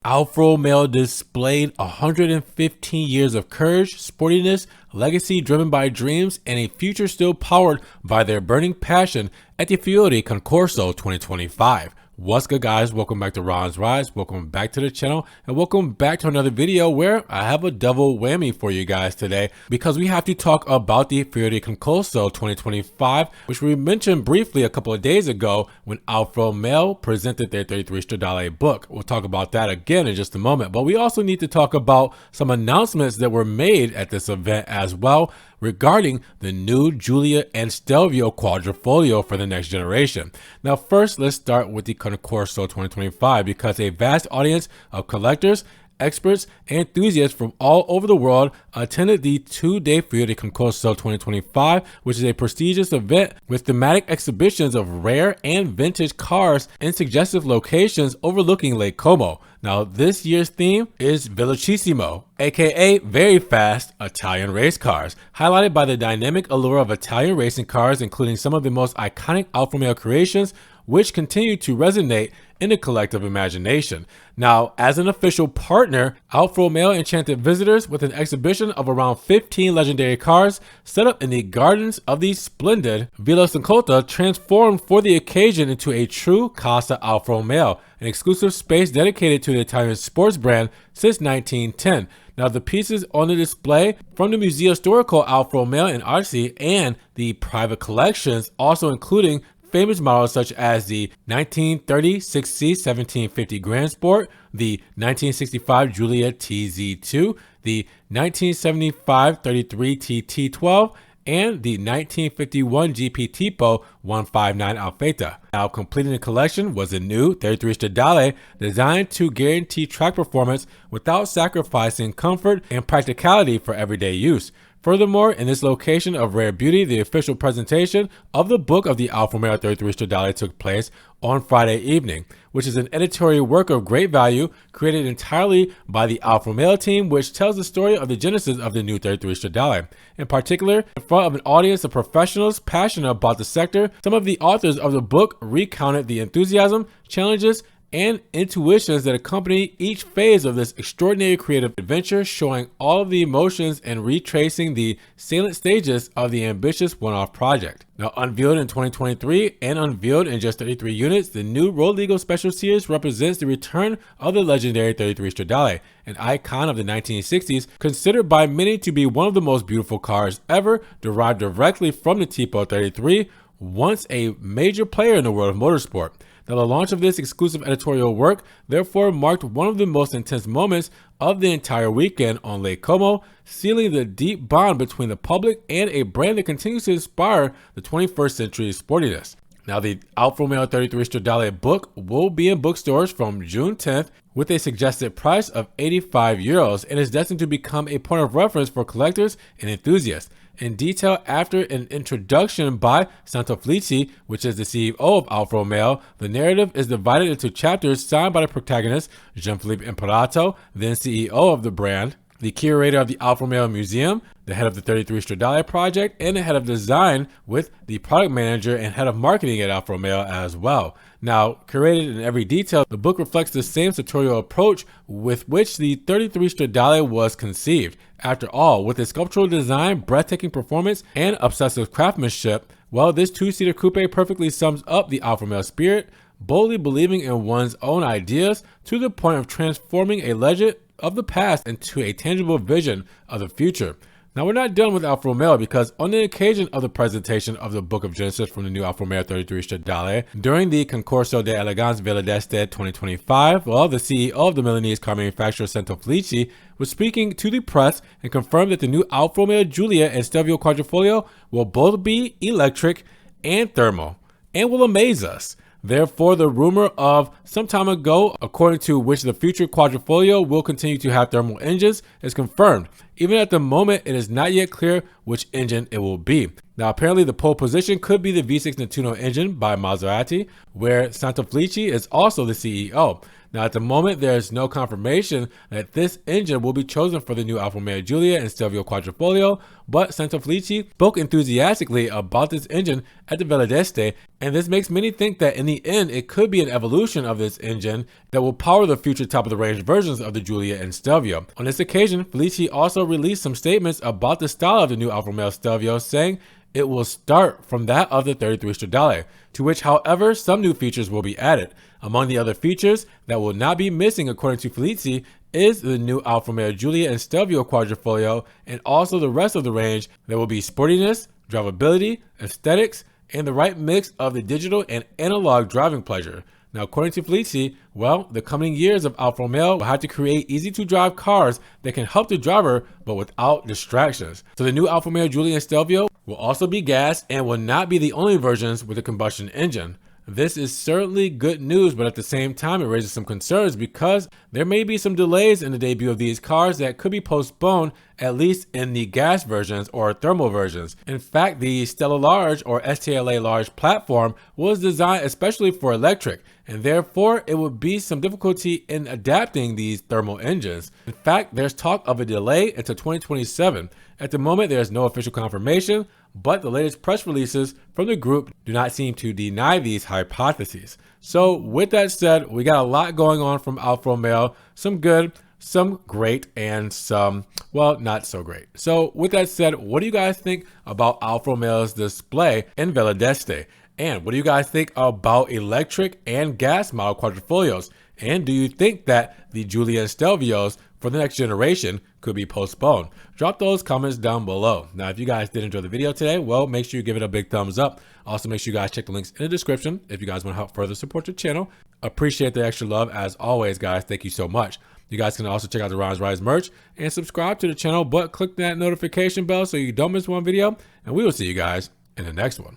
Alfa Romeo displayed 115 years of courage, sportiness, legacy driven by dreams, and a future still powered by their burning passion at the FuoriConcorso 2025. What's good, guys? Welcome back to Ron's Rides. Welcome back to the channel, and welcome back to another video where I have a double whammy for you guys today, because we have to talk about the FuoriConcorso 2025, which we mentioned briefly a couple of days ago when Alfa Romeo presented their 33 Stradale book. We'll talk about that again in just a moment, but we also need to talk about some announcements that were made at this event as well regarding the new Giulia and Stelvio Quadrifoglio for the next generation. Now, first, let's start with the Concorso 2025, because a vast audience of collectors, experts, and enthusiasts from all over the world attended the two-day FuoriConcorso 2025, which is a prestigious event with thematic exhibitions of rare and vintage cars in suggestive locations overlooking Lake Como. Now, this year's theme is Velocissimo, aka very fast Italian race cars, highlighted by the dynamic allure of Italian racing cars, including some of the most iconic Alfa Romeo creations, which continue to resonate in the collective imagination. Now, as an official partner, Alfa Romeo enchanted visitors with an exhibition of around 15 legendary cars set up in the gardens of the splendid Villa Cinquanta, transformed for the occasion into a true Casa Alfa Romeo, an exclusive space dedicated to the Italian sports brand since 1910. Now, the pieces on the display from the Museo Storico Alfa Romeo in Arci and the private collections, also including famous models such as the 1930 6C 1750 Grand Sport, the 1965 Giulia TZ2, the 1975 33 TT12, and the 1951 GP Tipo 159 Alfetta. Now, completing the collection was a new 33 Stradale designed to guarantee track performance without sacrificing comfort and practicality for everyday use. Furthermore, in this location of rare beauty, the official presentation of the book of the Alfa Romeo 33 Stradale took place on Friday evening, which is an editorial work of great value created entirely by the Alfa Romeo team, which tells the story of the genesis of the new 33 Stradale. In particular, in front of an audience of professionals passionate about the sector, some of the authors of the book recounted the enthusiasm, challenges, and intuitions that accompany each phase of this extraordinary creative adventure, showing all of the emotions and retracing the salient stages of the ambitious one-off project. Now, unveiled in 2023 and unveiled in just 33 units, the new Rodrigo Special Series represents the return of the legendary 33 Stradale, an icon of the 1960s, considered by many to be one of the most beautiful cars ever, derived directly from the Tipo 33, once a major player in the world of motorsport. Now, the launch of this exclusive editorial work therefore marked one of the most intense moments of the entire weekend on Lake Como, sealing the deep bond between the public and a brand that continues to inspire the 21st century sportiness. Now, the Alfa Romeo 33 Stradale book will be in bookstores from June 10th with a suggested price of €85 and is destined to become a point of reference for collectors and enthusiasts. In detail, after an introduction by Santofelici, which is the CEO of Alfa Romeo, the narrative is divided into chapters signed by the protagonist, Gianfilippo Imparato, then CEO of the brand, the curator of the Alfa Romeo Museum, the head of the 33 Stradale project, and the head of design, with the product manager and head of marketing at Alfa Romeo as well. Now, curated in every detail, the book reflects the same sartorial approach with which the 33 Stradale was conceived. After all, with its sculptural design, breathtaking performance, and obsessive craftsmanship, well, this two-seater coupe perfectly sums up the Alfa Romeo spirit, boldly believing in one's own ideas to the point of transforming a legend of the past into a tangible vision of the future. Now, we're not done with Alfa Romeo, because on the occasion of the presentation of the Book of Genesis from the new Alfa Romeo 33 Stradale during the Concorso de Elegance Villa d'Este 2025, well, the CEO of the Milanese car manufacturer Santofelici was speaking to the press and confirmed that the new Alfa Romeo Giulia and Stelvio Quadrifoglio will both be electric and thermal and will amaze us. Therefore, the rumor of some time ago, according to which the future Quadrifoglio will continue to have thermal engines, is confirmed. Even at the moment, it is not yet clear which engine it will be. Now, apparently the pole position could be the V6 Nettuno engine by Maserati, where Santofelici is also the CEO. Now, at the moment, there is no confirmation that this engine will be chosen for the new Alfa Romeo Giulia and Stelvio Quadrifoglio, but Sanfelice spoke enthusiastically about this engine at the Villa d'Este, and this makes many think that in the end, it could be an evolution of this engine that will power the future top-of-the-range versions of the Giulia and Stelvio. On this occasion, Felice also released some statements about the style of the new Alfa Romeo Stelvio, saying it will start from that of the 33 Stradale, to which, however, some new features will be added. Among the other features that will not be missing, according to Felice, is the new Alfa Romeo Giulia and Stelvio Quadrifoglio, and also the rest of the range that will be sportiness, drivability, aesthetics, and the right mix of the digital and analog driving pleasure. Now, according to Felice, well, the coming years of Alfa Romeo will have to create easy-to-drive cars that can help the driver, but without distractions. So the new Alfa Romeo Giulia and Stelvio will also be gas and will not be the only versions with a combustion engine. This is certainly good news, but at the same time, it raises some concerns because there may be some delays in the debut of these cars that could be postponed, at least in the gas versions or thermal versions. In fact, the Stella Large or STLA Large platform was designed especially for electric, and therefore it would be some difficulty in adapting these thermal engines. In fact, there's talk of a delay until 2027. At the moment, there is no official confirmation, but the latest press releases from the group do not seem to deny these hypotheses. So with that said, we got a lot going on from Alfa Romeo, some good, some great, and some, well, not so great. So with that said, what do you guys think about Alfa Romeo's display in Villa d'Este? And what do you guys think about electric and gas model quadrifoglios? And do you think that the Giulia and Stelvios for the next generation could be postponed? Drop those comments down below. Now, if you guys did enjoy the video today, well, make sure you give it a big thumbs up. Also, make sure you guys check the links in the description if you guys want to help further support the channel. Appreciate the extra love as always, guys. Thank you so much. You guys can also check out the Ron's Rise merch and subscribe to the channel, but click that notification bell so you don't miss one video. And we will see you guys in the next one.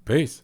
Peace.